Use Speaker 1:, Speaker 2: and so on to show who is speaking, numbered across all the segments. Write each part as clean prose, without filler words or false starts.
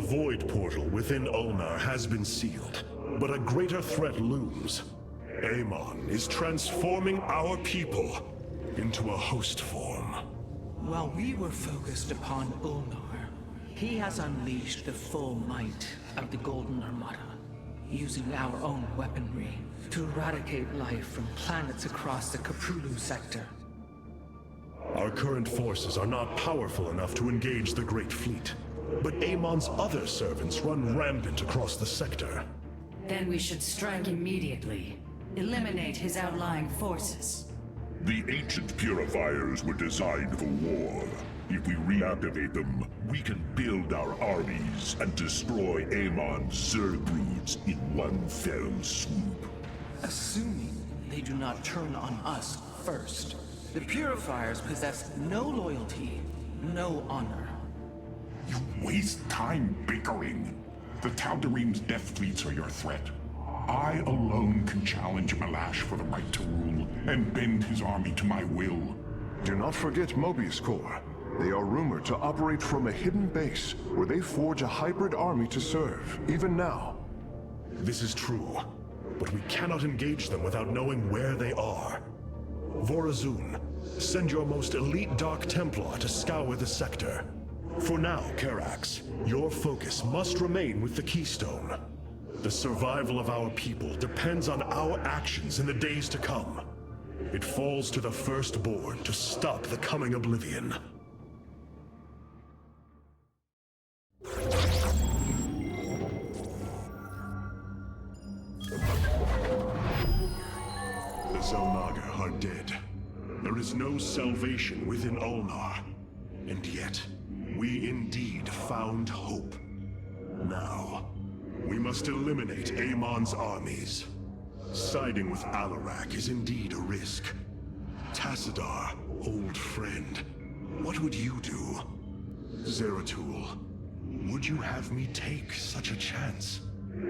Speaker 1: void portal within Ulnar has been sealed, but a greater threat looms. Amon is transforming our people into a host form.
Speaker 2: While we were focused upon Ulnar, he has unleashed the full might of the Golden Armada, using our own weaponry to eradicate life from planets across the Caprulu sector.
Speaker 1: Our current forces are not powerful enough to engage the Great Fleet, but Amon's other servants run rampant across the sector.
Speaker 3: Then we should strike immediately. Eliminate his outlying forces.
Speaker 4: The ancient purifiers were designed for war. If we reactivate them, we can build our armies and destroy Amon's Zerg broods in one fell swoop.
Speaker 2: Assuming they do not turn on us first. The Purifiers possess no loyalty, no honor.
Speaker 4: You waste time bickering. The Tal'Darim's death fleets are your threat. I alone can challenge Malash for the right to rule and bend his army to my will.
Speaker 5: Do not forget Mobius Corps. They are rumored to operate from a hidden base where they forge a hybrid army to serve, even now.
Speaker 1: This is true, but we cannot engage them without knowing where they are. Vorazun, send your most elite Dark Templar to scour the sector. For now, Karax, your focus must remain with the Keystone. The survival of our people depends on our actions in the days to come. It falls to the Firstborn to stop the coming oblivion. The Xel'Naga are dead. There is no salvation within Ulnar. And yet, we indeed found hope. Now, we must eliminate Amon's armies. Siding with Alarak is indeed a risk. Tassadar, old friend, what would you do? Zeratul, would you have me take such a chance?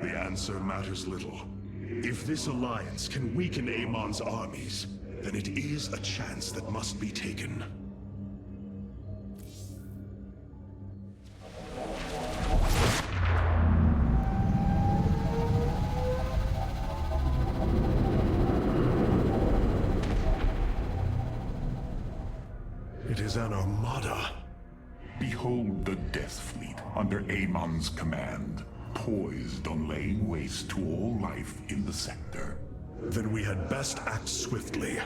Speaker 1: The answer matters little. If this alliance can weaken Amon's armies, then it is a chance that must be taken. It is an armada.
Speaker 4: Behold the Death Fleet under Amon's command, poised on laying waste to all life in the sector.
Speaker 1: Then we had best act swiftly.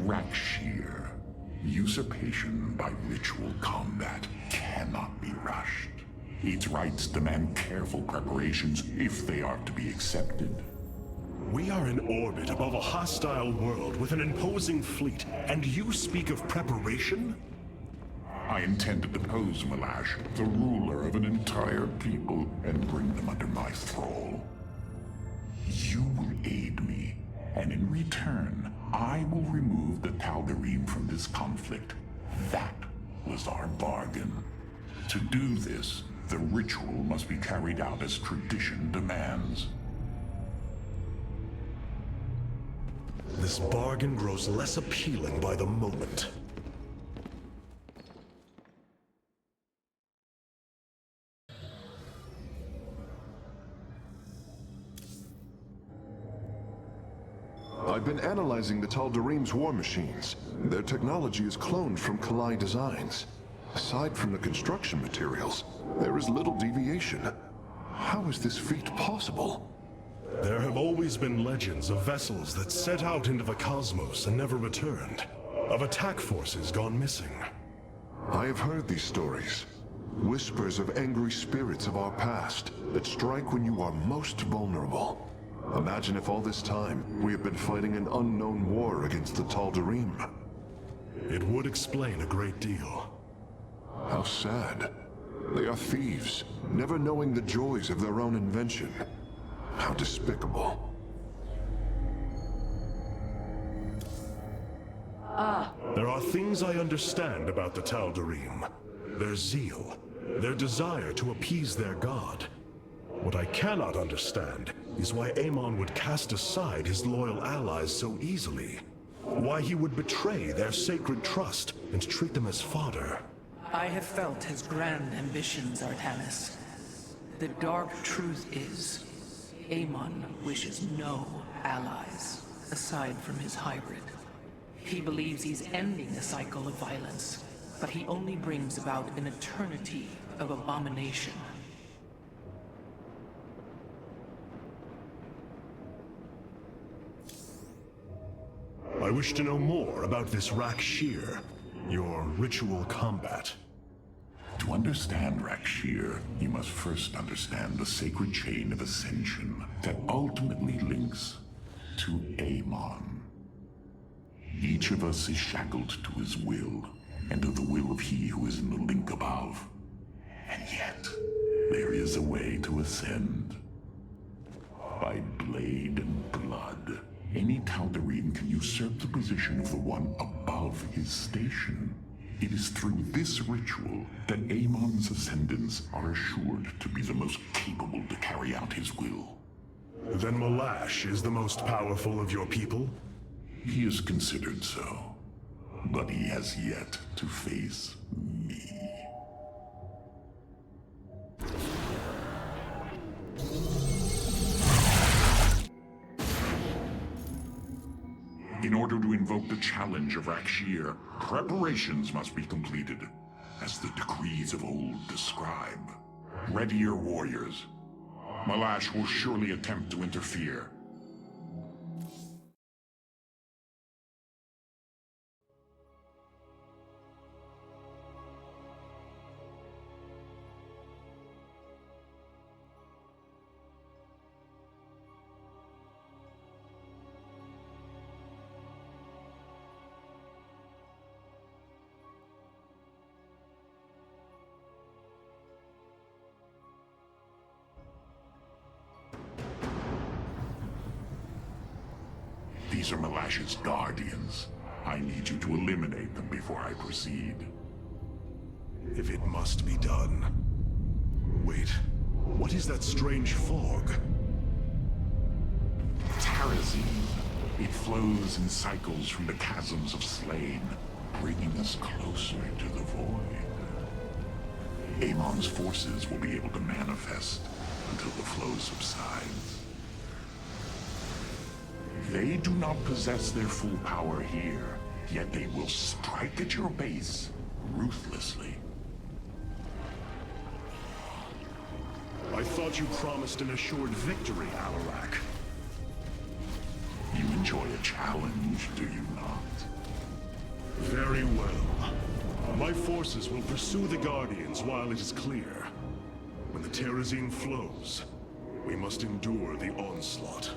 Speaker 4: Rakshir. Usurpation by ritual combat cannot be rushed. Its rites demand careful preparations if they are to be accepted.
Speaker 1: We are in orbit above a hostile world with an imposing fleet, and you speak of preparation?
Speaker 4: I intend to depose Malash, the ruler of an entire people, and bring them under my thrall. You will aid me, and in return, I will remove the Tal'Darim from this conflict. That was our bargain. To do this, the ritual must be carried out as tradition demands.
Speaker 1: This bargain grows less appealing by the moment.
Speaker 5: I've been analyzing the Tal'Darim's war machines. Their technology is cloned from Kalai designs. Aside from the construction materials, there is little deviation. How is this feat possible?
Speaker 1: There have always been legends of vessels that set out into the cosmos and never returned. Of attack forces gone missing.
Speaker 5: I have heard these stories. Whispers of angry spirits of our past that strike when you are most vulnerable. Imagine if all this time we have been fighting an unknown war against the Tal'Darim.
Speaker 1: It would explain a great deal.
Speaker 5: How sad. They are thieves, never knowing the joys of their own invention. How despicable.
Speaker 1: There are things I understand about the Tal'Darim. Their zeal, their desire to appease their god. What I cannot understand is why Amon would cast aside his loyal allies so easily. Why he would betray their sacred trust and treat them as fodder.
Speaker 2: I have felt his grand ambitions, Artanis. The dark truth is, Amon wishes no allies, aside from his hybrid. He believes he's ending a cycle of violence, but he only brings about an eternity of abomination.
Speaker 1: I wish to know more about this Rakshir, your ritual combat.
Speaker 4: To understand Rakshir, you must first understand the sacred chain of ascension that ultimately links to Amon. Each of us is shackled to his will, and to the will of he who is in the link above. And yet, there is a way to ascend. By blade and blood, any Tal'Darim can usurp the position of the one above his station. It is through this ritual that Amon's ascendants are assured to be the most capable to carry out his will.
Speaker 1: Then Malash is the most powerful of your people?
Speaker 4: He is considered so, but he has yet to face me. In order to invoke the challenge of Rakshir, preparations must be completed, as the decrees of old describe. Ready your warriors. Malash will surely attempt to interfere. These are Malash's guardians. I need you to eliminate them before I proceed.
Speaker 1: If it must be done. Wait, what is that strange fog?
Speaker 4: Terrazine. It flows in cycles from the chasms of slain, bringing us closer to the void. Amon's forces will be able to manifest until the flow subsides. They do not possess their full power here, yet they will strike at your base ruthlessly.
Speaker 1: I thought you promised an assured victory, Alarak.
Speaker 4: You enjoy a challenge, do you not?
Speaker 1: Very well. My forces will pursue the Guardians while it is clear. When the Terrazine flows, we must endure the onslaught.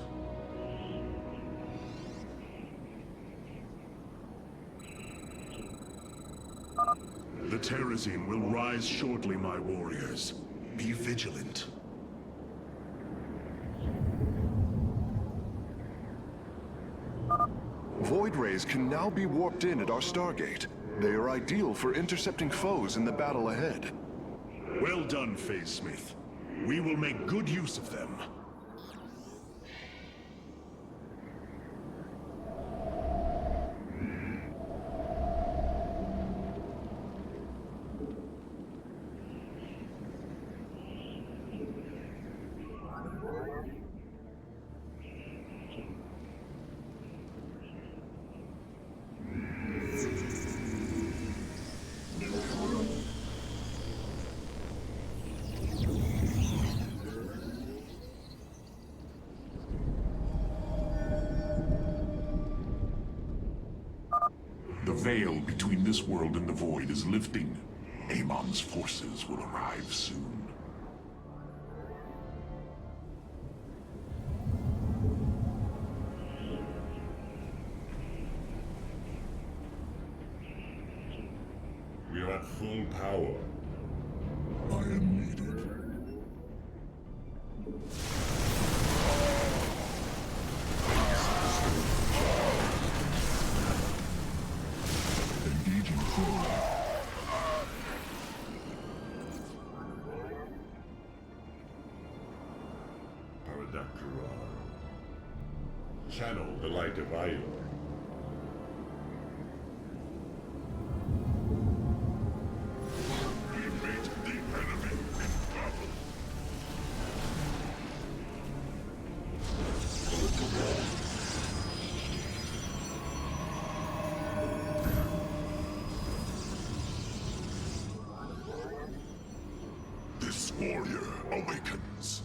Speaker 1: The Terrazine will rise shortly, my warriors. Be vigilant.
Speaker 5: Void rays can now be warped in at our Stargate. They are ideal for intercepting foes in the battle ahead.
Speaker 1: Well done, Phase Smith. We will make good use of them.
Speaker 4: The veil between this world and the void is lifting. Amon's forces will arrive soon.
Speaker 6: We are at full power.
Speaker 4: I am needed. Engaging full.
Speaker 6: Paradaktarar. Channel the light of Io.
Speaker 4: We meet the enemy in battle. This warrior awakens.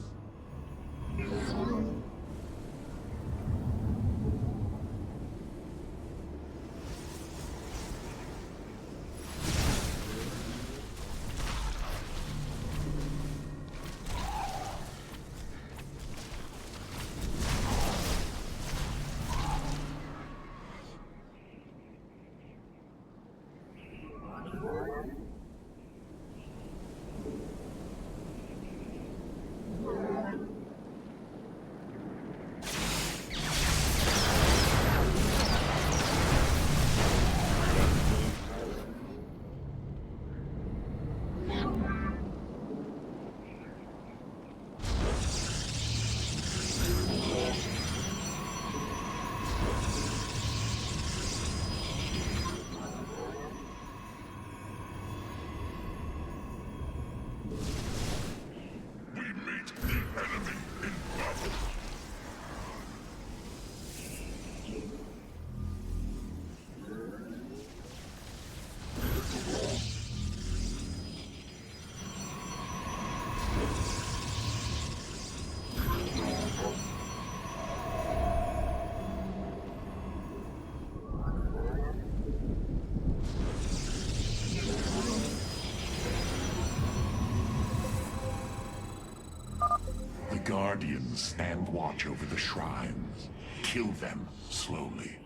Speaker 4: Guardians stand watch over the shrines. Kill them slowly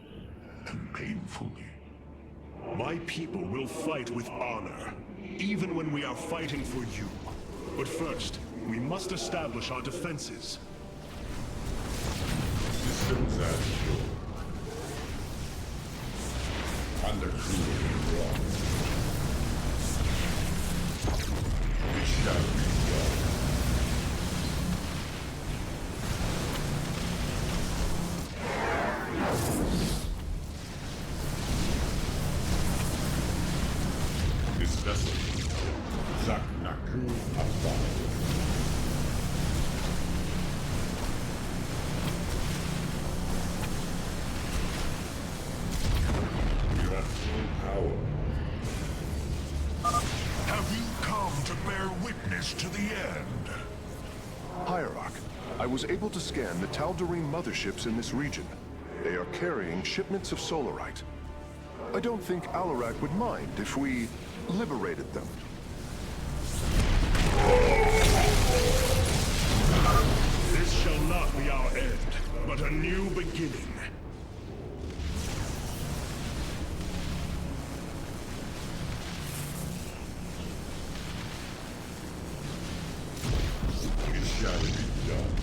Speaker 4: and painfully.
Speaker 1: My people will fight with honor, even when we are fighting for you. But first, we must establish our defenses.
Speaker 6: Systems as sure. Under cooling wrong. It shall be done. This vessel, Zaknaku Abad. You have full power.
Speaker 4: Have you come to bear witness to the end?
Speaker 5: Hierarch, I was able to scan the Tal'Darim motherships in this region. They are carrying shipments of solarite. I don't think Alarak would mind if we liberated them.
Speaker 1: This shall not be our end, but a new beginning.
Speaker 6: It shall be done.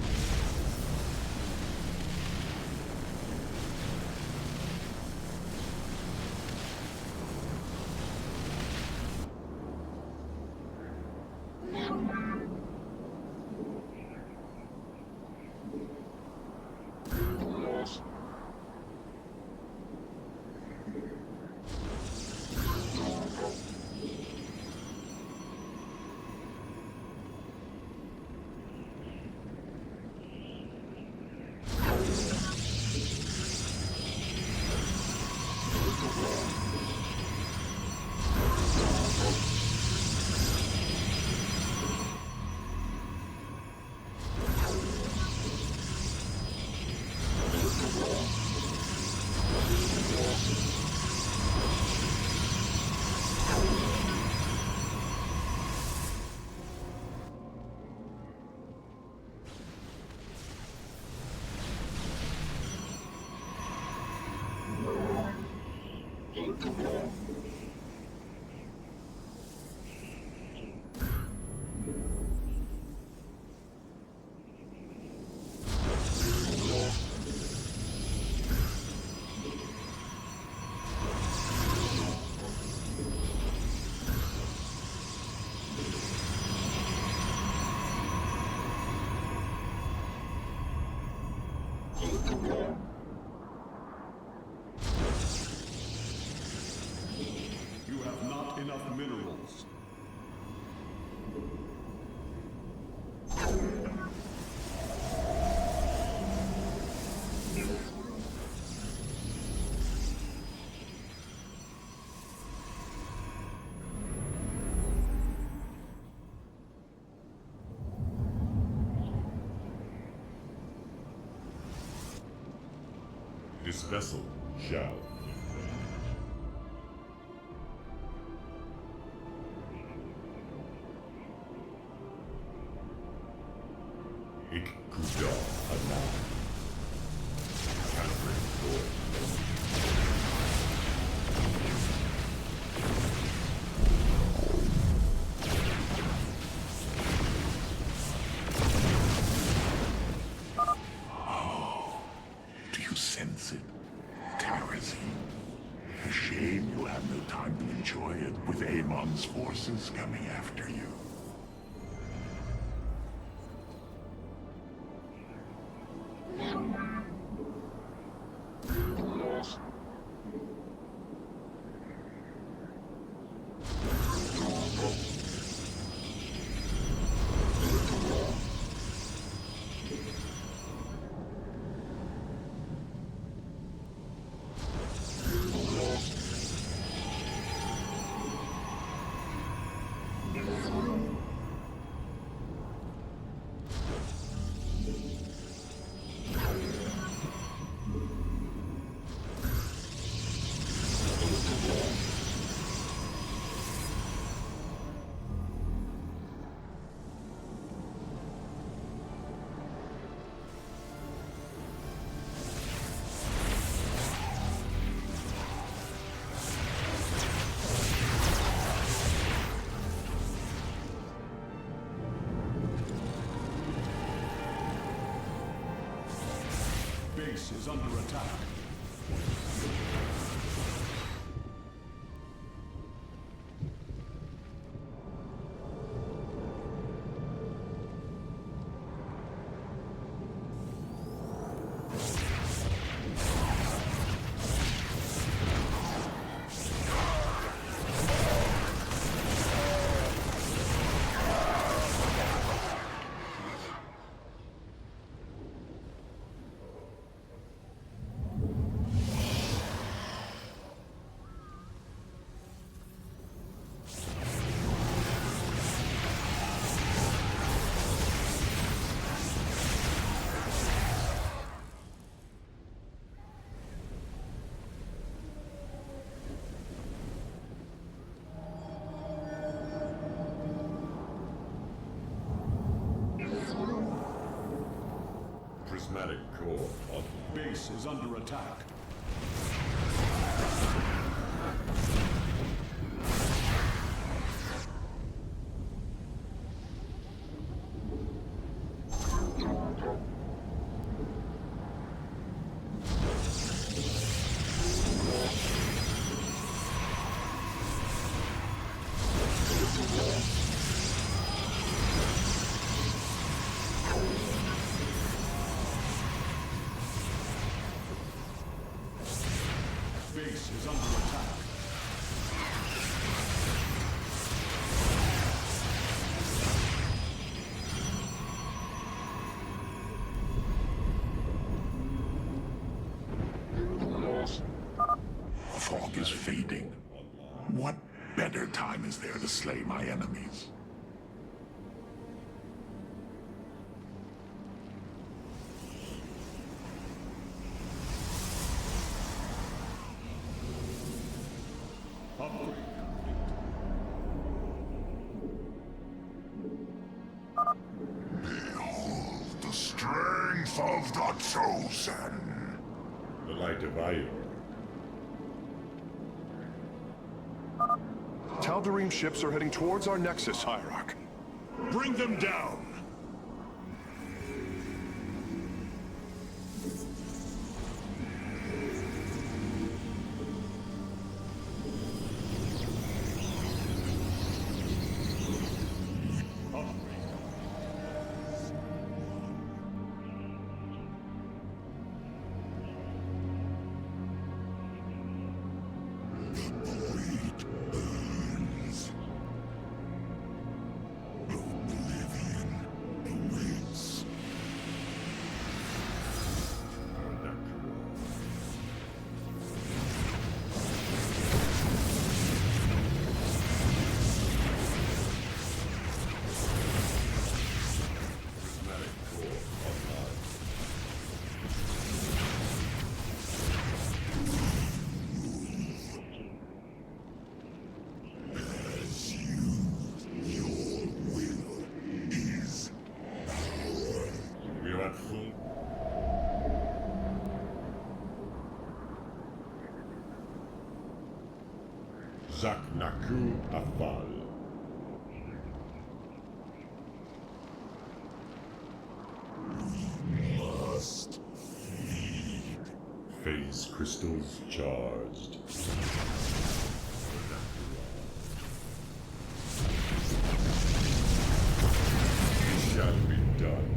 Speaker 6: This vessel shall. Ikuda Anan. Catherine Ford.
Speaker 4: Do you sense it? Terrazine. A shame you'll have no time to enjoy it with Amon's forces coming after you.
Speaker 1: Base is under attack.
Speaker 6: Prismatic core on.
Speaker 1: Base is under attack. Base is under attack.
Speaker 4: The fog is fading. What better time is there to slay my enemies?
Speaker 1: Upgrade.
Speaker 4: Behold the strength of the Chosen!
Speaker 6: The light of Iron.
Speaker 5: Tal'Darim ships are heading towards our Nexus, Hierarch.
Speaker 1: Bring them down!
Speaker 4: Oblivion
Speaker 6: Zaknaku Afal.
Speaker 1: Must.
Speaker 6: Phase crystals charged. It shall be done.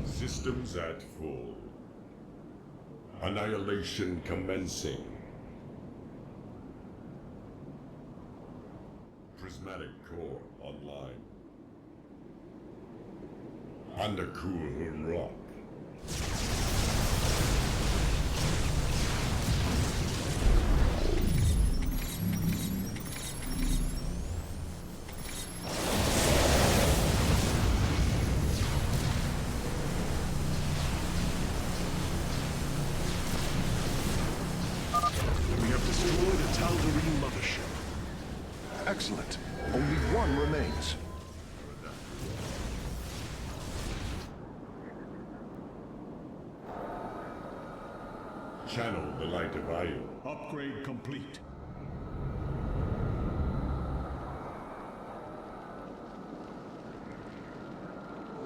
Speaker 6: Systems at full. Annihilation commencing. Prismatic core online. Undercool rock.
Speaker 1: We have destroyed a Tal'Darim mothership.
Speaker 5: Excellent. Only one remains.
Speaker 6: Channel the light of Io.
Speaker 1: Upgrade complete.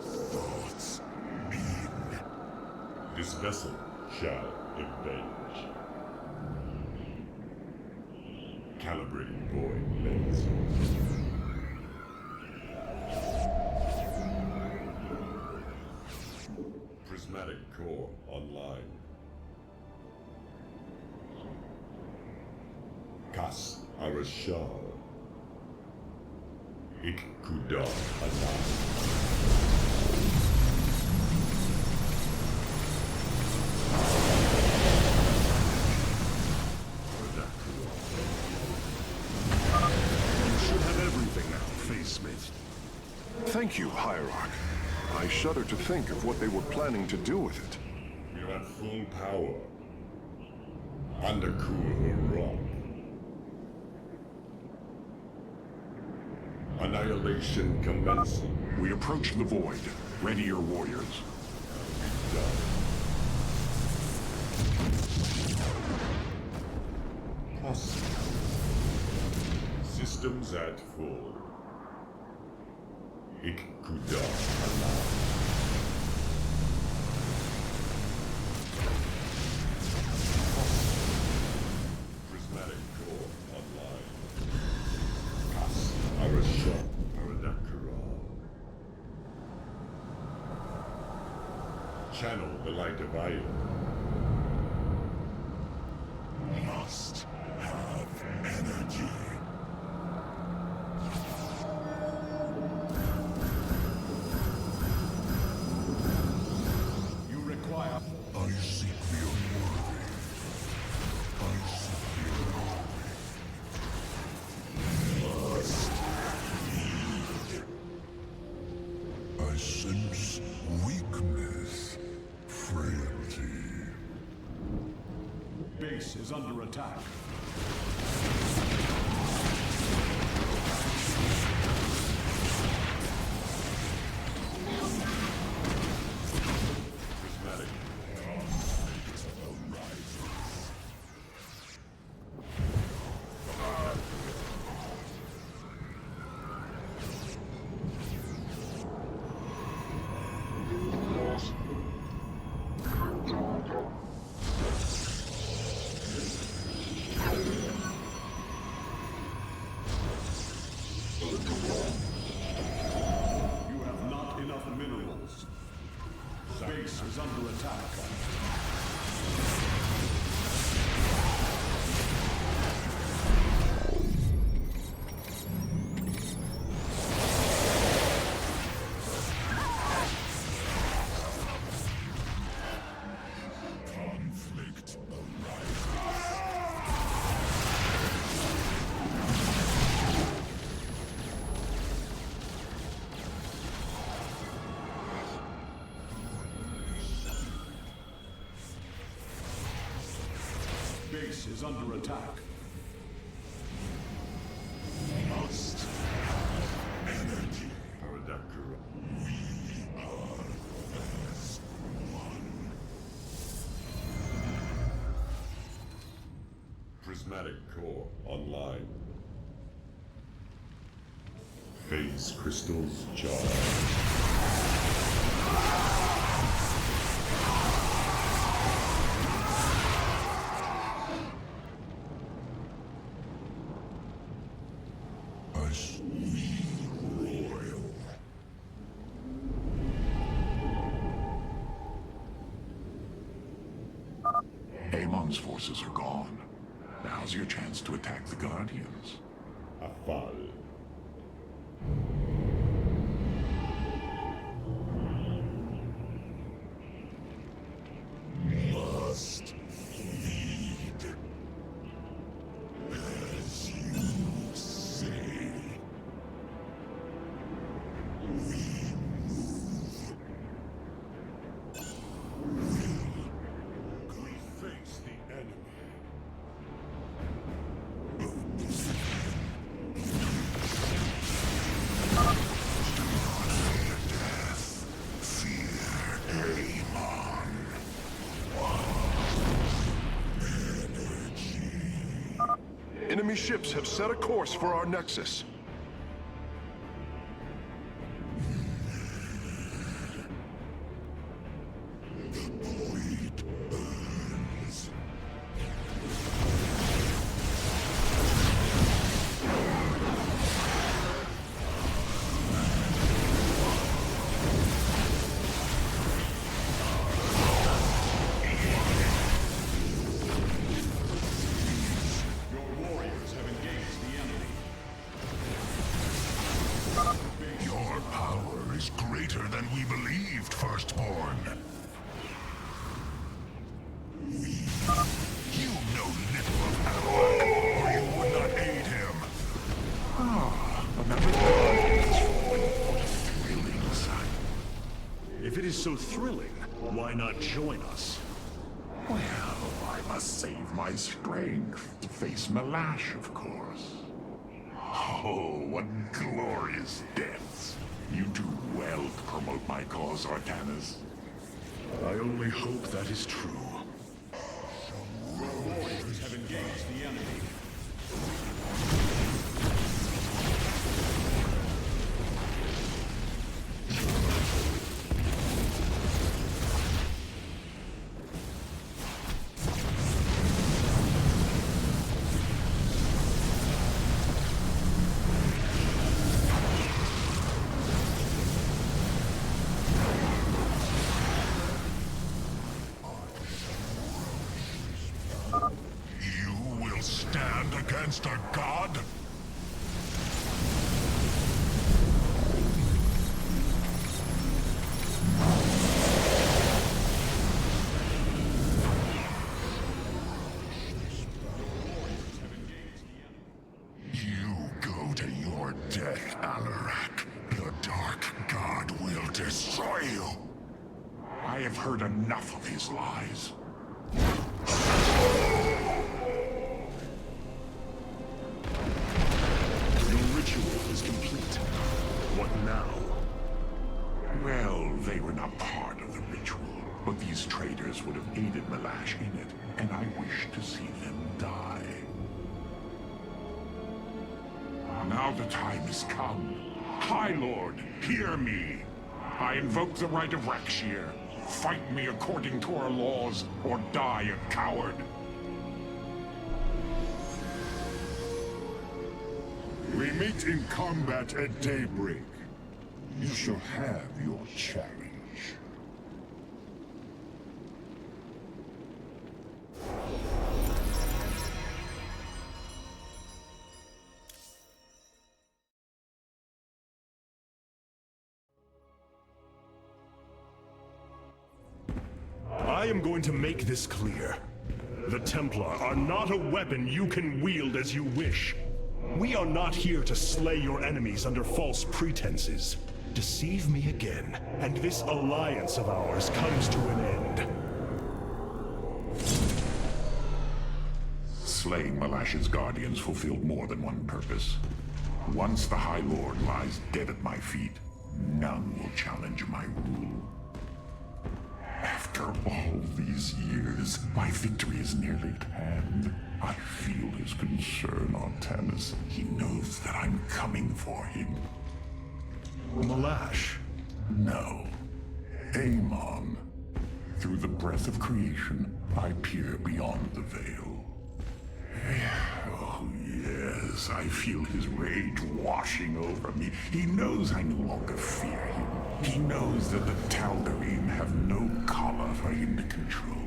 Speaker 1: Thoughts mean.
Speaker 6: This vessel shall avenge. Calibrating void lens. Prismatic core online. Kas Arashal. Ikkudar Anan.
Speaker 1: You should have everything now, Face Smith.
Speaker 5: Thank you, Hierarch. I shudder to think of what they were planning to do with it.
Speaker 6: You're at full power. Undercool rock. Annihilation commencing.
Speaker 4: We approach the void. Ready your warriors.
Speaker 6: Systems at full. Ikkudar Anan. Prismatic core online. Kas Arashal Aradakura. Channel the light of Io.
Speaker 1: Must have energy. You require. I seek the unworthy. I seek the unworthy. Must need. I sense weakness, frailty. Base is under attack.
Speaker 6: Prismatic.
Speaker 1: You have not enough minerals. Base is under attack. Conflict arises. Base is under attack. Must have energy.
Speaker 6: Aradakura.
Speaker 1: We are as one.
Speaker 6: prismatic core online. Phase crystals charged.
Speaker 4: Amon's forces are gone. Now's your chance to attack the Guardians.
Speaker 6: Afal.
Speaker 1: Must lead. As you say.
Speaker 6: We face the enemy.
Speaker 5: Enemy ships have set a course for our nexus.
Speaker 4: Your power is greater than we believed, Firstborn. You know little of Alak, or you would not aid him. Another Guardian has fallen. What a thrilling sight.
Speaker 1: If it is so thrilling, why not join us?
Speaker 4: Well, I must save my strength to face Malash, of course. Oh, what glorious deaths. You do well to promote my cause, Artanis.
Speaker 1: I only hope that is true.
Speaker 6: Warriors have engaged the enemy.
Speaker 4: You will stand against a god? You go to your death, Alarak. The Dark God will destroy you. I have heard enough of his lies.
Speaker 1: Your ritual is complete. What now?
Speaker 4: Well, they were not part of the ritual, but these traitors would have aided Malash in it, and I wish to see them die. Now the time has come. High Lord, hear me. I invoke the right of Rakshir. Fight me according to our laws, or die a coward.
Speaker 7: We meet in combat at daybreak. You shall have your challenge.
Speaker 1: I am going to make this clear. The Templar are not a weapon you can wield as you wish. We are not here to slay your enemies under false pretenses. Deceive me again, and this alliance of ours comes to an end.
Speaker 4: Slaying Malash's guardians fulfilled more than one purpose. Once the High Lord lies dead at my feet, none will challenge my rule. After After all these years, my victory is nearly at hand. I feel his concern, Artanis. He knows that I'm coming for him.
Speaker 1: Malash.
Speaker 4: No. Amon. Through the breath of creation, I peer beyond the veil. Oh, yes, I feel his rage washing over me. He knows I no longer fear him. He knows that the Tal'Darim have no collar for him to control.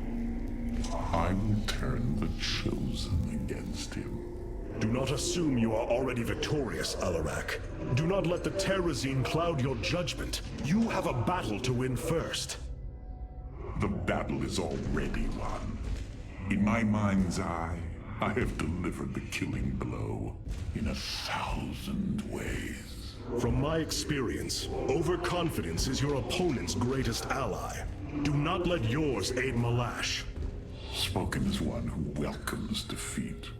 Speaker 4: I will turn the Chosen against him.
Speaker 1: Do not assume you are already victorious, Alarak. Do not let the Terrazine cloud your judgment. You have a battle to win first.
Speaker 4: The battle is already won. In my mind's eye, I have delivered the killing blow in 1,000 ways.
Speaker 1: From my experience, overconfidence is your opponent's greatest ally. Do not let yours aid Malash.
Speaker 4: Spoken as one who welcomes defeat.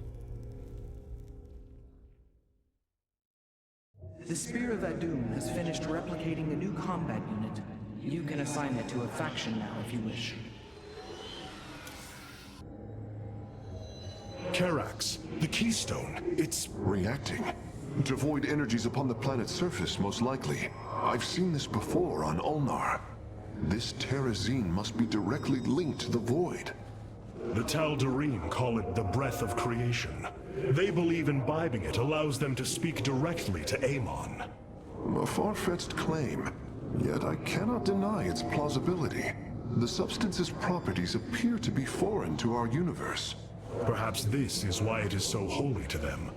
Speaker 2: The Spear of Adum has finished replicating a new combat unit. You can assign it to a faction now if you wish.
Speaker 1: Karax, the Keystone, it's...
Speaker 5: Reacting. To void energies upon the planet's surface, most likely. I've seen this before on Ulnar. This Terrazine must be directly linked to the void.
Speaker 1: The Tal'Darim call it the breath of creation. They believe imbibing it allows them to speak directly to Amon.
Speaker 5: A far-fetched claim, yet I cannot deny its plausibility. The substance's properties appear to be foreign to our universe.
Speaker 1: Perhaps this is why it is so holy to them.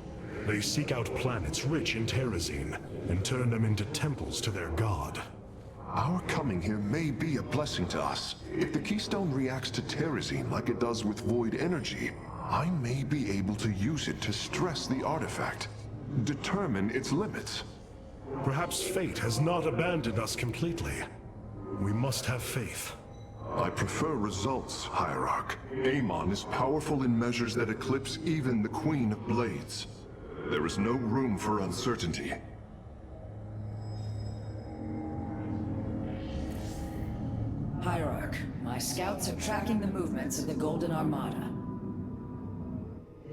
Speaker 1: They seek out planets rich in Terrazine and turn them into temples to their god.
Speaker 5: Our coming here may be a blessing to us. If the Keystone reacts to Terrazine like it does with void energy, I may be able to use it to stress the artifact, determine its limits.
Speaker 1: Perhaps fate has not abandoned us completely. We must have faith.
Speaker 5: I prefer results, Hierarch. Amon is powerful in measures that eclipse even the Queen of Blades. There is no room for uncertainty.
Speaker 3: Hierarch, my scouts are tracking the movements of the Golden Armada.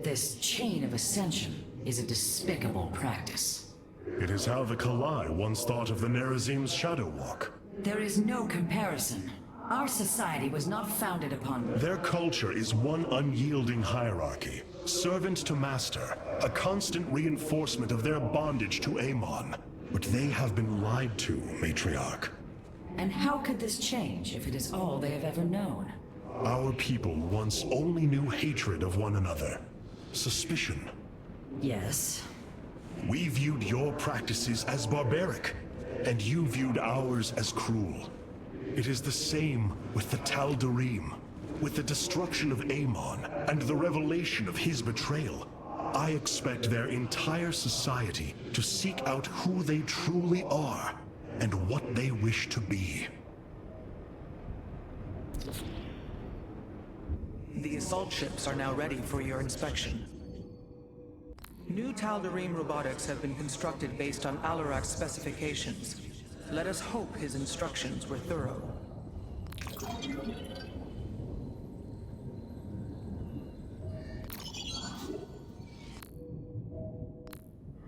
Speaker 3: This chain of ascension is a despicable practice.
Speaker 1: It is how the Kalai once thought of the Nerazim's Shadow Walk.
Speaker 3: There is no comparison. Our society was not founded upon...
Speaker 1: Their culture is one unyielding hierarchy, servant to master, a constant reinforcement of their bondage to Amon. But they have been lied to, Matriarch.
Speaker 3: And how could this change if it is all they have ever known?
Speaker 1: Our people once only knew hatred of one another, suspicion.
Speaker 3: Yes.
Speaker 1: We viewed your practices as barbaric, and you viewed ours as cruel. It is the same with the Tal'Darim. With the destruction of Amon and the revelation of his betrayal, I expect their entire society to seek out who they truly are and what they wish to be.
Speaker 2: The assault ships are now ready for your inspection. New Tal'Darim robotics have been constructed based on Alarak's specifications. Let us hope his instructions were thorough.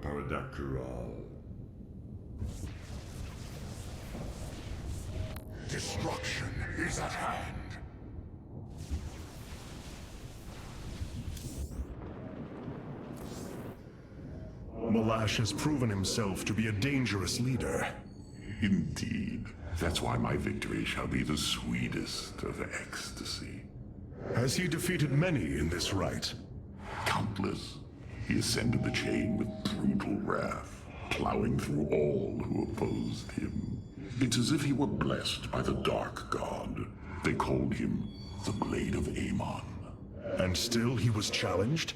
Speaker 6: Paradakaral.
Speaker 4: Destruction is at hand.
Speaker 1: Malash has proven himself to be a dangerous leader.
Speaker 4: Indeed. That's why my victory shall be the sweetest of ecstasy.
Speaker 1: Has he defeated many in this rite?
Speaker 4: Countless. He ascended the chain with brutal wrath, plowing through all who opposed him. It's as if he were blessed by the Dark God. They called him the Blade of Amon.
Speaker 1: And still he was challenged?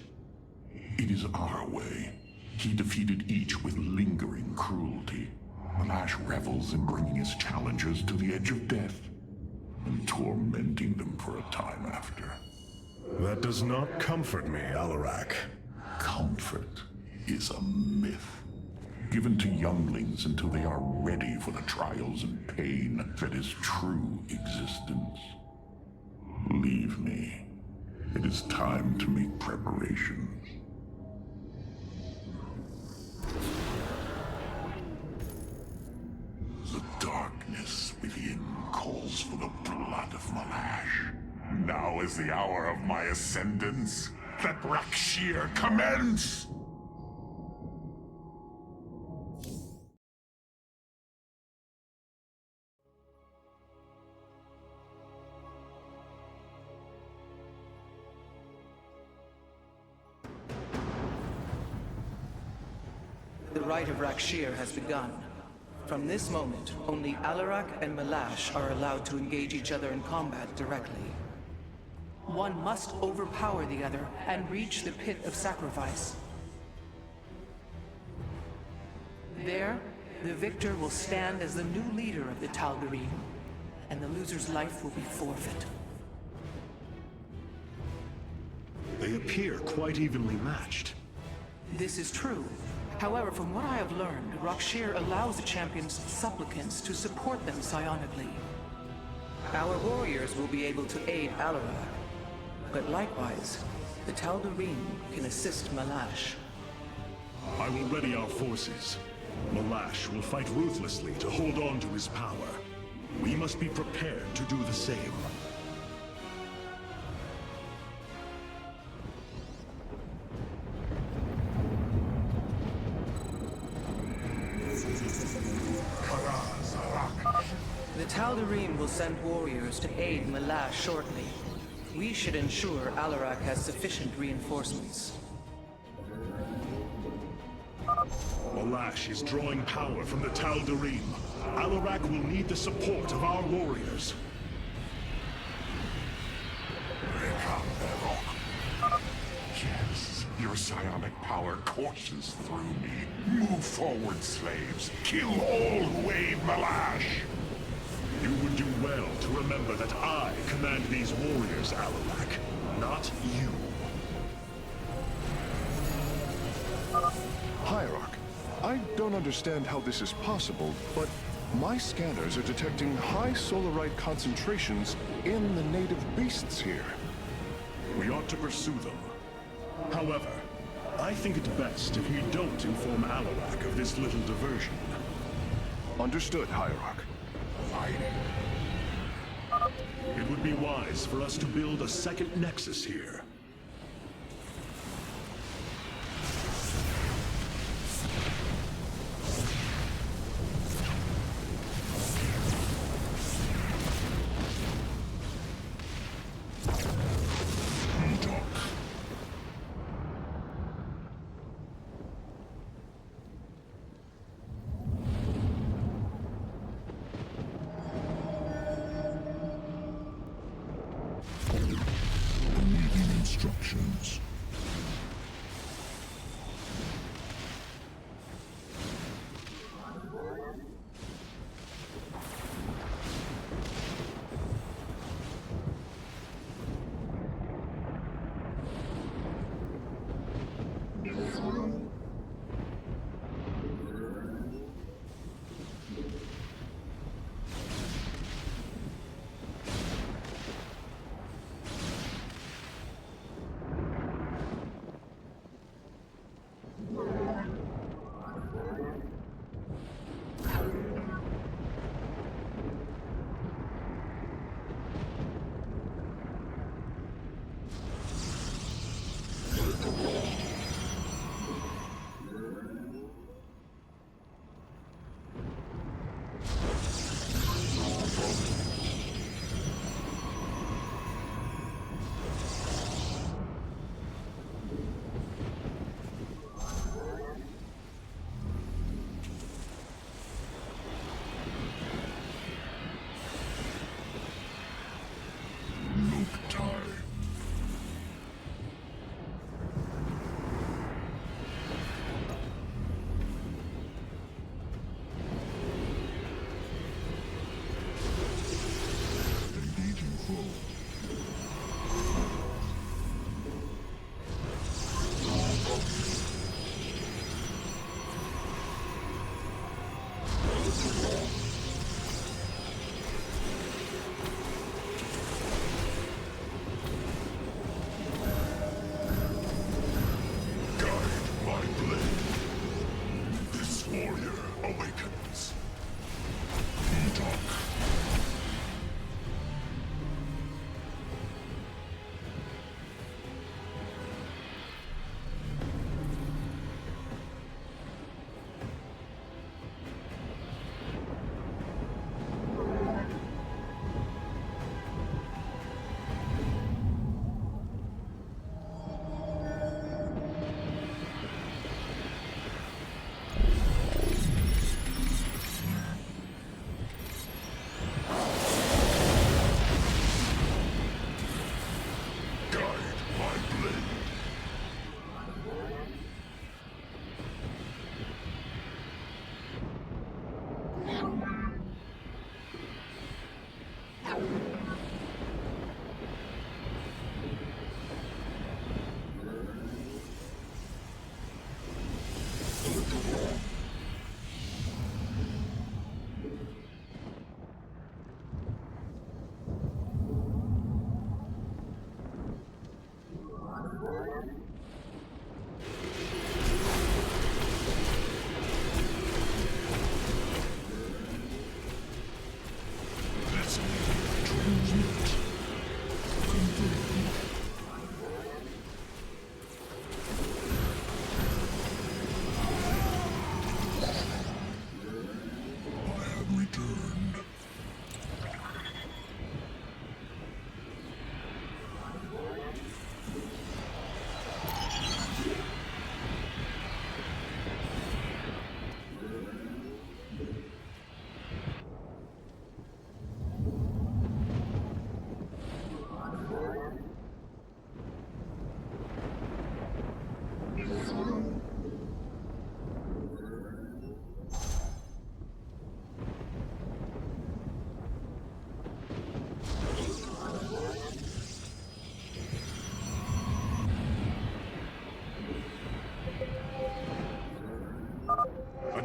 Speaker 4: It is our way. He defeated each with lingering cruelty. Malash revels in bringing his challengers to the edge of death and tormenting them for a time after.
Speaker 1: That does not comfort me, Alarak.
Speaker 4: Comfort is a myth, given to younglings until they are ready for the trials and pain that is true existence. Leave me. It is time to make preparations. The darkness within calls for the blood of Malash. Now is the hour of my ascendance. Let Rakshir commence!
Speaker 2: The rite of Rakshir has begun. From this moment, only Alarak and Malash are allowed to engage each other in combat directly. One must overpower the other and reach the pit of sacrifice. There, the victor will stand as the new leader of the Tal'Darim, and the loser's life will be forfeit.
Speaker 1: They appear quite evenly matched.
Speaker 2: This is true. However, from what I have learned, Rakshir allows the champion's supplicants to support them psionically. Our warriors will be able to aid Alarak, but likewise, the Tal'Darim can assist Malash.
Speaker 1: I will ready our forces. Malash will fight ruthlessly to hold on to his power. We must be prepared to do the same.
Speaker 2: The Tal'Darim will send warriors to aid Malash shortly. We should ensure Alarak has sufficient reinforcements.
Speaker 1: Malash is drawing power from the Tal'Darim. Alarak will need the support of our warriors.
Speaker 4: Yes, your psionic power courses through me. Move forward, slaves. Kill all who aid Malash.
Speaker 1: You would do well to remember that I command these warriors, Alarak, not you.
Speaker 5: Hierarch, I don't understand how this is possible, but my scanners are detecting high solarite concentrations in the native beasts here.
Speaker 1: We ought to pursue them. However, I think it best if we don't inform Alarak of this little diversion.
Speaker 5: Understood, Hierarch.
Speaker 1: It would be wise for us to build a second nexus here.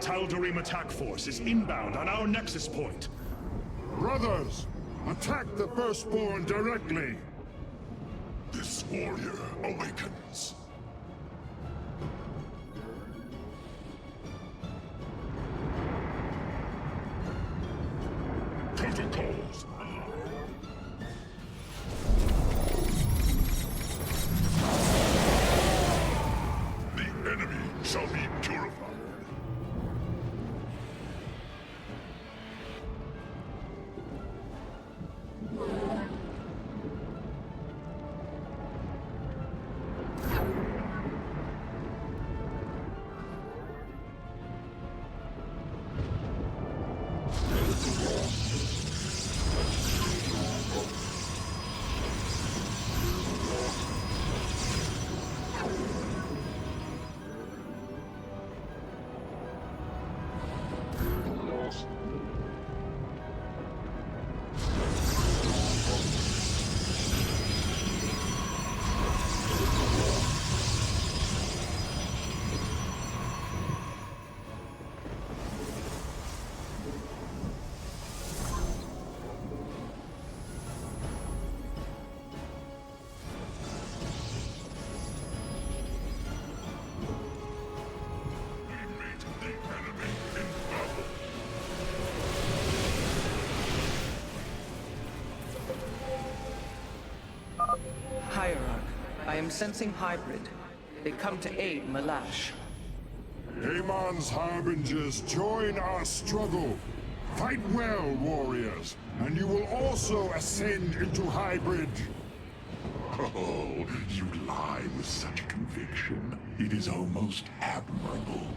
Speaker 1: Tal'Darim attack force is inbound on our nexus point.
Speaker 7: Brothers, attack the Firstborn directly!
Speaker 4: This warrior awakens. Protocols. The enemy shall be purified.
Speaker 2: Hierarch, I am sensing hybrid. They come to aid Malash.
Speaker 7: Hamon's harbingers, join our struggle. Fight well, warriors, and you will also ascend into hybrid.
Speaker 4: Oh, you lie with such conviction. It is almost admirable.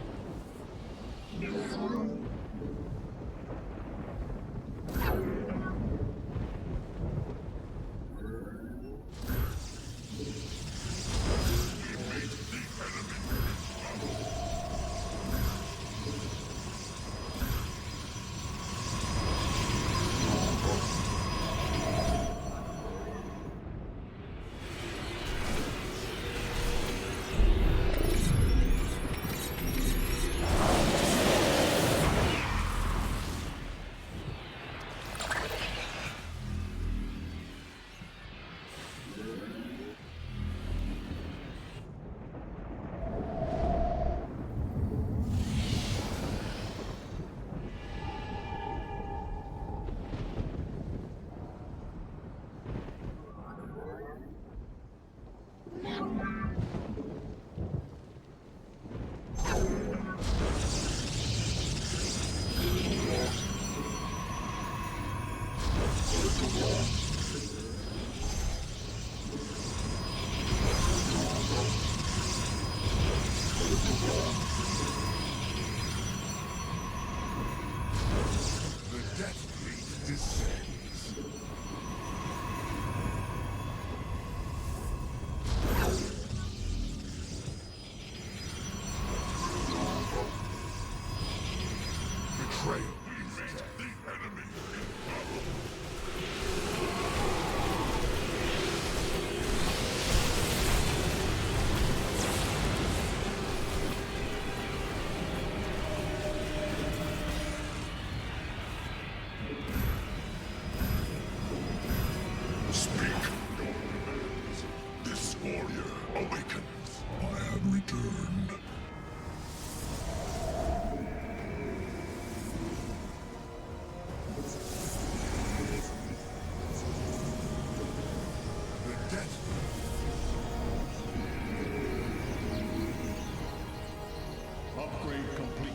Speaker 6: Upgrade complete.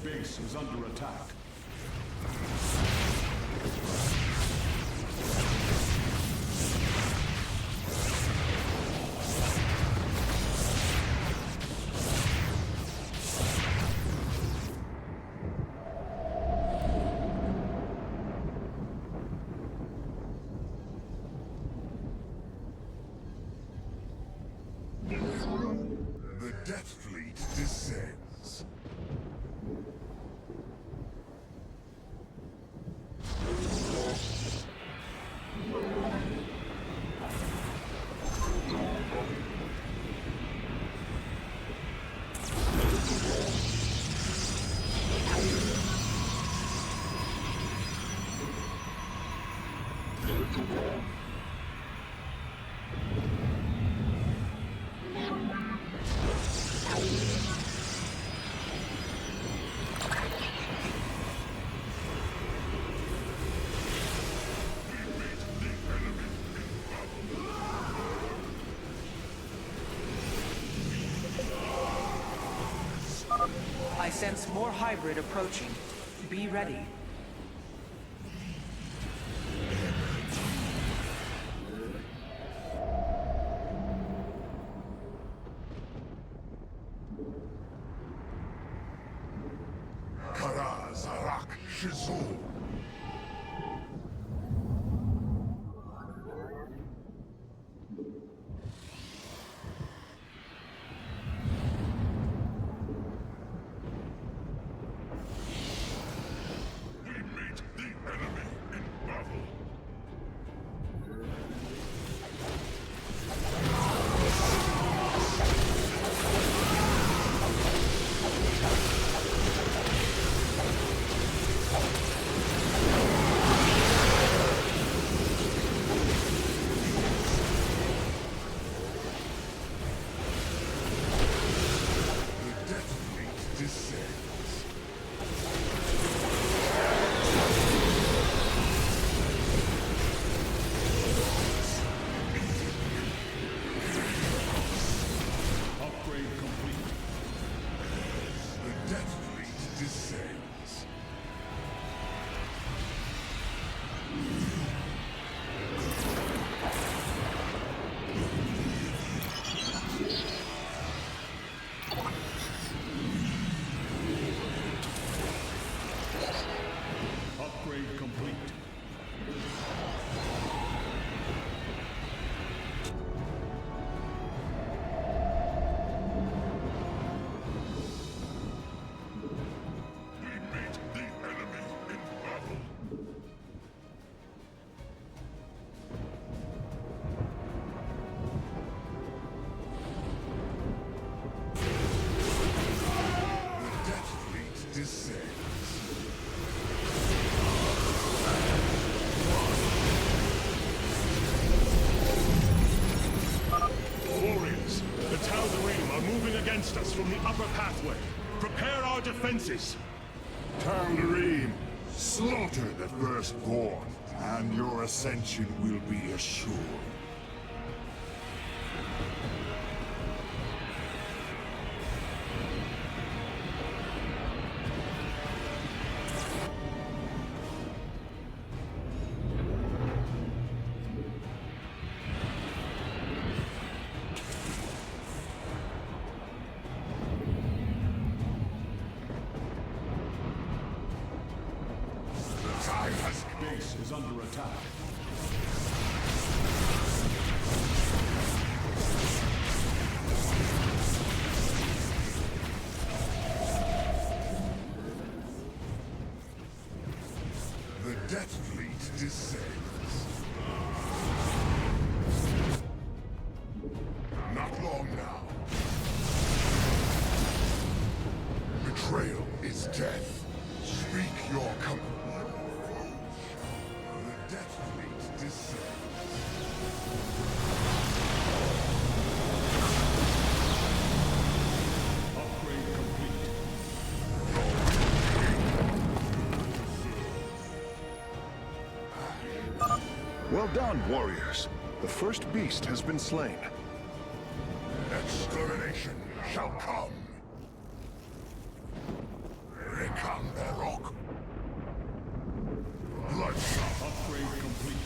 Speaker 6: Base is under attack.
Speaker 7: The Death Fleet descends.
Speaker 2: I sense more hybrid approaching. Be ready.
Speaker 7: Kara Zarak Shizul.
Speaker 1: Us from the upper pathway. Prepare our defenses.
Speaker 7: Tal'Darim, slaughter the firstborn, and your ascension will be assured.
Speaker 6: Base is under attack.
Speaker 7: The Death Fleet descends. Not long now. Betrayal is death. Speak your comfort. The Death Fleet descends.
Speaker 6: Upgrade complete.
Speaker 5: Well done, warriors. The first beast has been slain.
Speaker 7: Extermination shall come. Rekamberok. Bloodshot.
Speaker 6: Upgrade complete.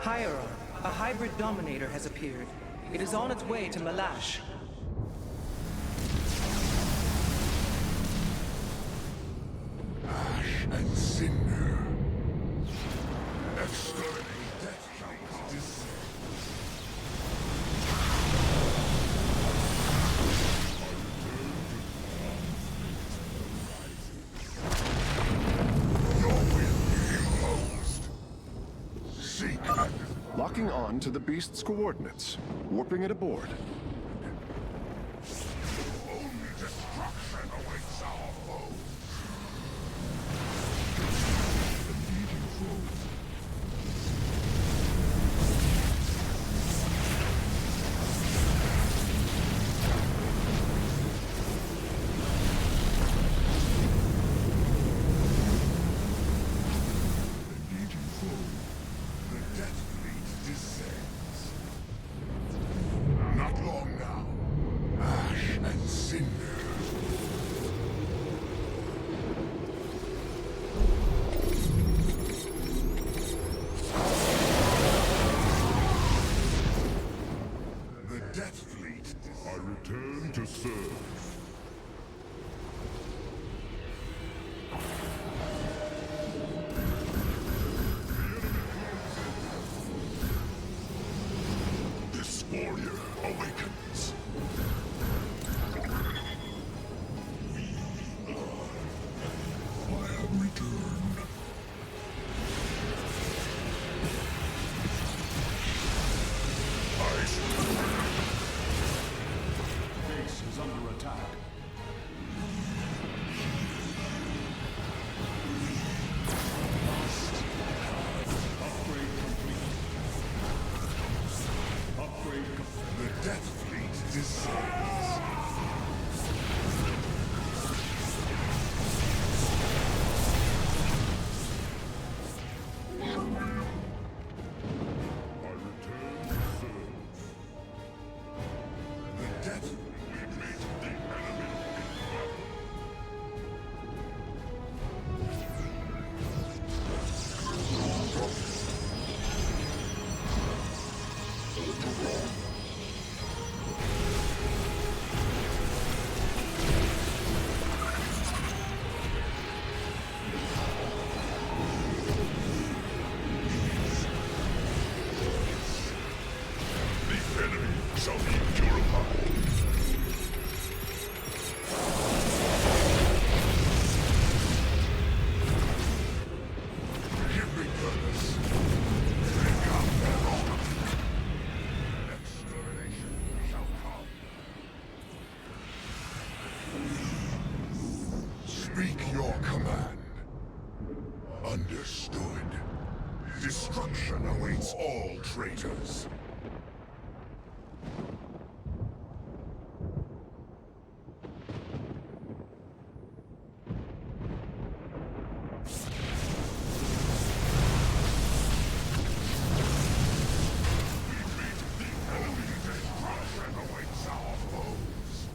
Speaker 2: Hierarch, a hybrid dominator has appeared. It is on its way to Malash.
Speaker 7: Ash and cinder. Exterminate Death Fleet descends. Your will be imposed. Seek and
Speaker 5: Locking on to the beast's coordinates. Warping it aboard.
Speaker 7: only destruction awaits our foes. cinder. The Death Fleet.
Speaker 4: I return to serve.
Speaker 1: This warrior awakens. I have returned.
Speaker 6: Base is under attack. Upgrade complete. Upgrade complete.
Speaker 7: The Death Fleet descends.
Speaker 4: I return to serve.
Speaker 7: The Death
Speaker 1: We meet the enemy in battle. The enemy shall be purified.
Speaker 7: Give me purpose. Take up their honor. Extermination shall come. Speak your command. Understood. Destruction awaits all traitors. Destruction awaits our foes.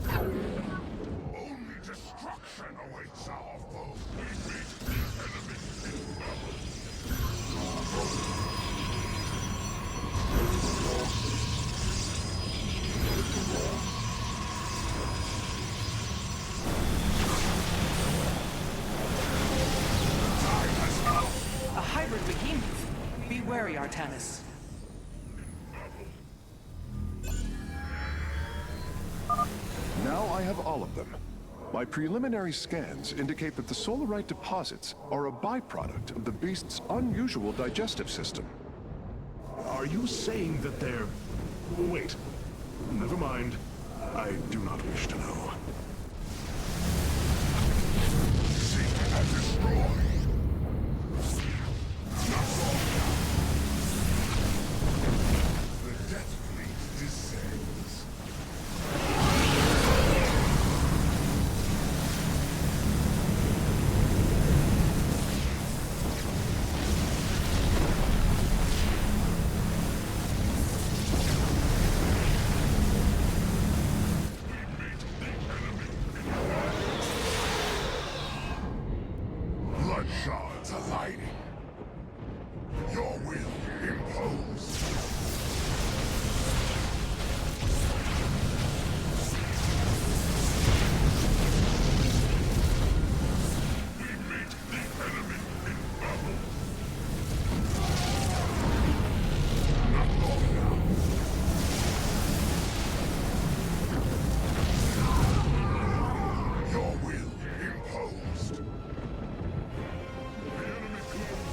Speaker 7: Only destruction awaits our foes. We meet the enemy in battle.
Speaker 2: A hybrid behemoth. Be wary, Artanis.
Speaker 5: Now I have all of them. My preliminary scans indicate that the solarite deposits are a byproduct of the beast's unusual digestive system.
Speaker 1: Are you saying that they're... Wait. Never mind. I do not wish to know.
Speaker 7: Seek and destroy. The Death Fleet descends. Blood shards aligning. Your will imposed. We meet the enemy in battle. Not long now. Your will imposed.
Speaker 1: The enemy could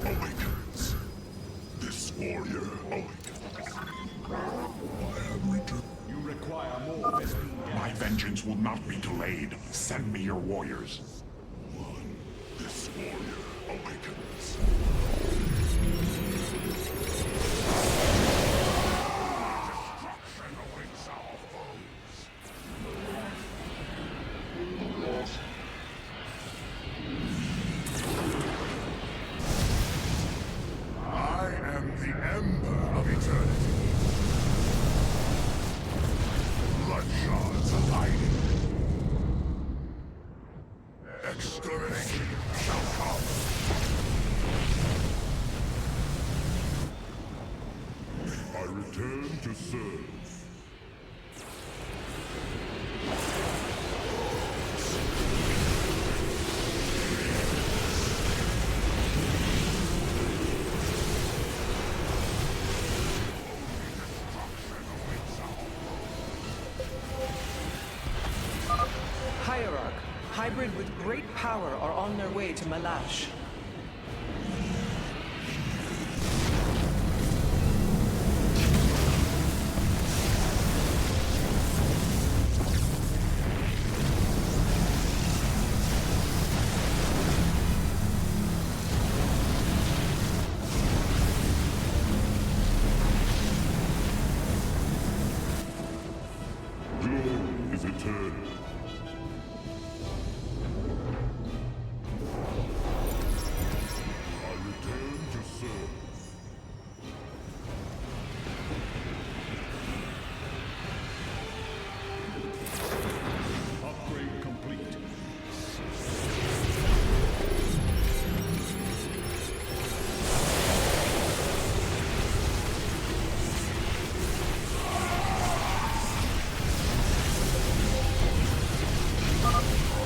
Speaker 4: awakens. This warrior awakens. I have returned.
Speaker 6: You require more Vespene gas.
Speaker 4: My vengeance will not be delayed. Send me your warriors. This warrior awakens. Destruction awaits our foes. I am the Ember of Eternity. Bloodshards aligning. Extermination shall come. I return to serve.
Speaker 2: Hierarch, hybrid with great power are on their way to Malash.
Speaker 4: Glory is eternal. I return to serve.
Speaker 6: Upgrade complete.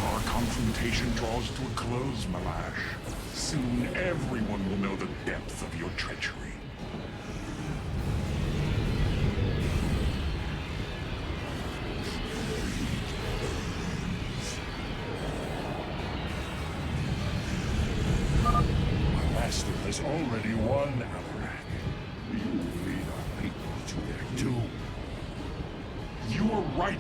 Speaker 4: Our confrontation draws to a close, Malash. Soon everyone will know the depth of your treachery.
Speaker 6: My master has already won, Avarak. You will lead our people to their doom.
Speaker 4: You are right.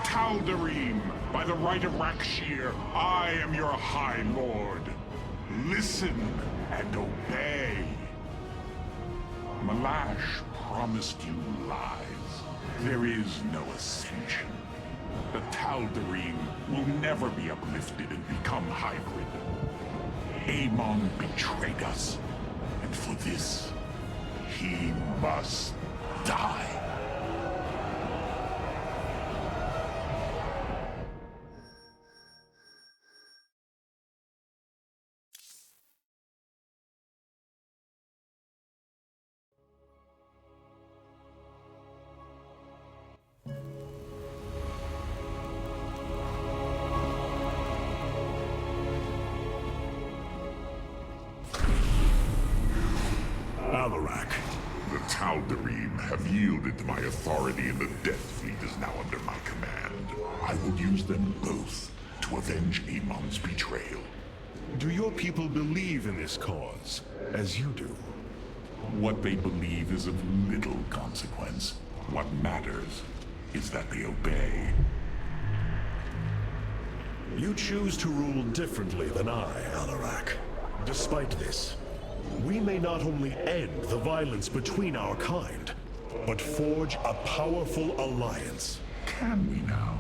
Speaker 4: Tal'Darim, by the right of Rakshir, I am your High Lord. Listen and obey. Malash promised you lies. There is no ascension. The Tal'Darim will never be uplifted and become hybrid. Amon betrayed us, and for this, he must die.
Speaker 1: Avarak.
Speaker 4: The Tal'Darim have yielded to my authority, and the Death Fleet is now under my command. I will use them both to avenge Amon's betrayal.
Speaker 1: Do your people believe in this cause, as you do?
Speaker 4: What they believe is of little consequence. What matters is that they obey.
Speaker 1: You choose to rule differently than I, Alarak. Despite this, we may not only end the violence between our kind, but forge a powerful alliance.
Speaker 4: Can we now?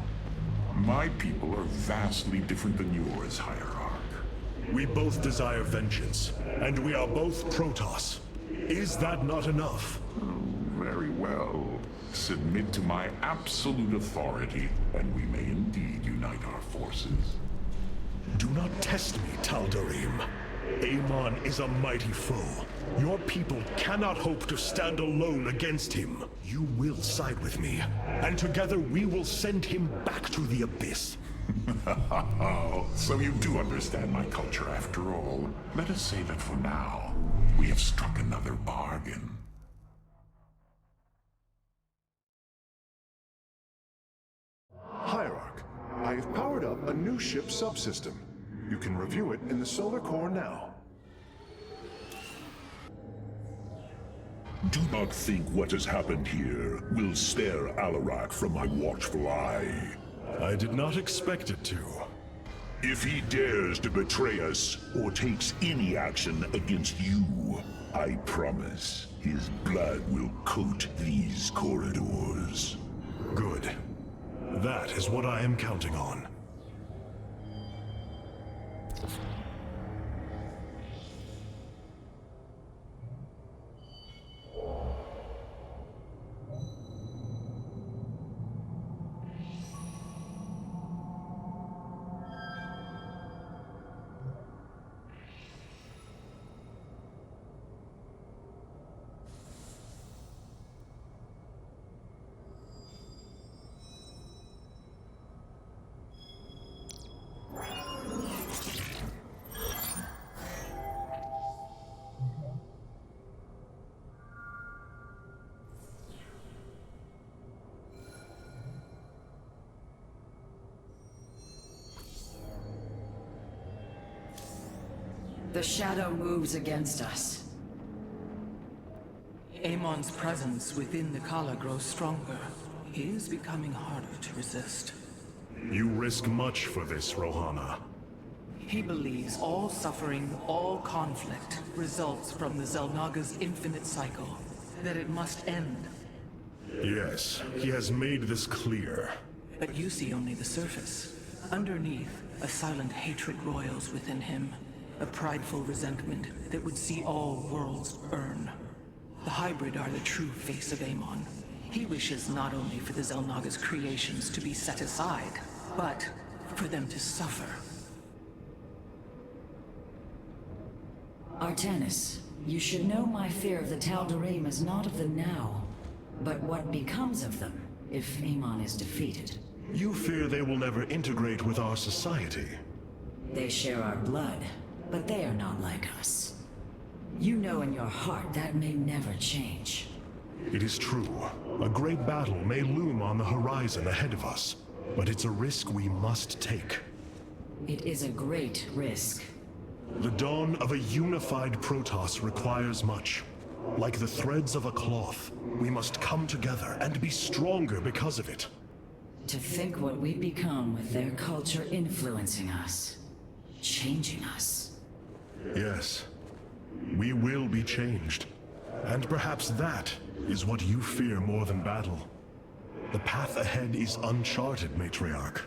Speaker 4: My people are vastly different than yours, Hierarch.
Speaker 1: We both desire vengeance, and we are both Protoss. Is that not enough?
Speaker 4: Very well. Submit to my absolute authority, and we may indeed unite our forces.
Speaker 1: Do not test me, Tal'Darim. Amon is a mighty foe. Your people cannot hope to stand alone against him. You will side with me, and together we will send him back to the Abyss.
Speaker 4: Oh, so you do understand my culture after all. Let us say that for now, we have struck another bargain.
Speaker 5: Hierarch, I have powered up a new ship subsystem. You can review it in the solar core now.
Speaker 6: Do not think what has happened here will spare Alarak from my watchful eye.
Speaker 1: I did not expect it to.
Speaker 6: If he dares to betray us or takes any action against you, I promise his blood will coat these corridors.
Speaker 1: Good. That is what I am counting on.
Speaker 3: The shadow moves against us.
Speaker 2: Amon's presence within the Kala grows stronger. He is becoming harder to resist.
Speaker 1: You risk much for this, Rohana.
Speaker 2: He believes all suffering, all conflict, results from the Xel'Naga's infinite cycle. That it must end.
Speaker 1: Yes, he has made this clear.
Speaker 2: But you see only the surface. Underneath, a silent hatred roils within him. A prideful resentment that would see all worlds burn. The hybrid are the true face of Amon. He wishes not only for the Xel'Naga's creations to be set aside, but for them to suffer.
Speaker 3: Artanis, you should know my fear of the Tal'Darim is not of the now, but what becomes of them if Amon is defeated.
Speaker 1: You fear they will never integrate with our society.
Speaker 3: They share our blood, but they are not like us. You know in your heart that may never change.
Speaker 1: It is true. A great battle may loom on the horizon ahead of us, but it's a risk we must take.
Speaker 3: It is a great risk.
Speaker 1: The dawn of a unified Protoss requires much. Like the threads of a cloth, we must come together and be stronger because of it.
Speaker 3: To think what we become with their culture influencing us, changing us.
Speaker 1: Yes, we will be changed. And perhaps that is what you fear more than battle. The path ahead is uncharted, Matriarch.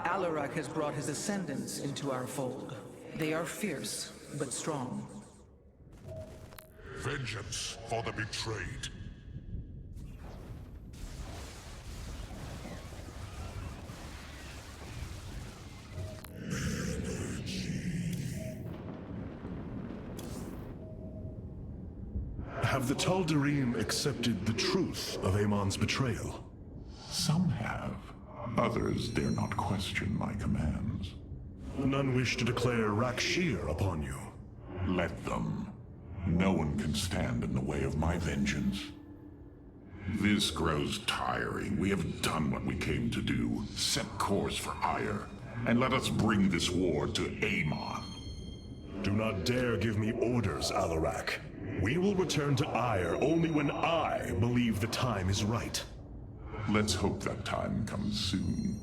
Speaker 2: Alarak has brought his ascendants into our fold. They are fierce, but strong.
Speaker 6: Vengeance for the betrayed.
Speaker 1: Have the Tal'Darim accepted the truth of Amon's betrayal?
Speaker 4: Some have. Others dare not question my commands.
Speaker 1: None wish to declare Rakshir upon you.
Speaker 4: Let them. No one can stand in the way of my vengeance. This grows tiring. We have done what we came to do. Set course for Ire. And let us bring this war to Amon.
Speaker 1: Do not dare give me orders, Alarak. We will return to Ire only when I believe the time is right.
Speaker 4: Let's hope that time comes soon.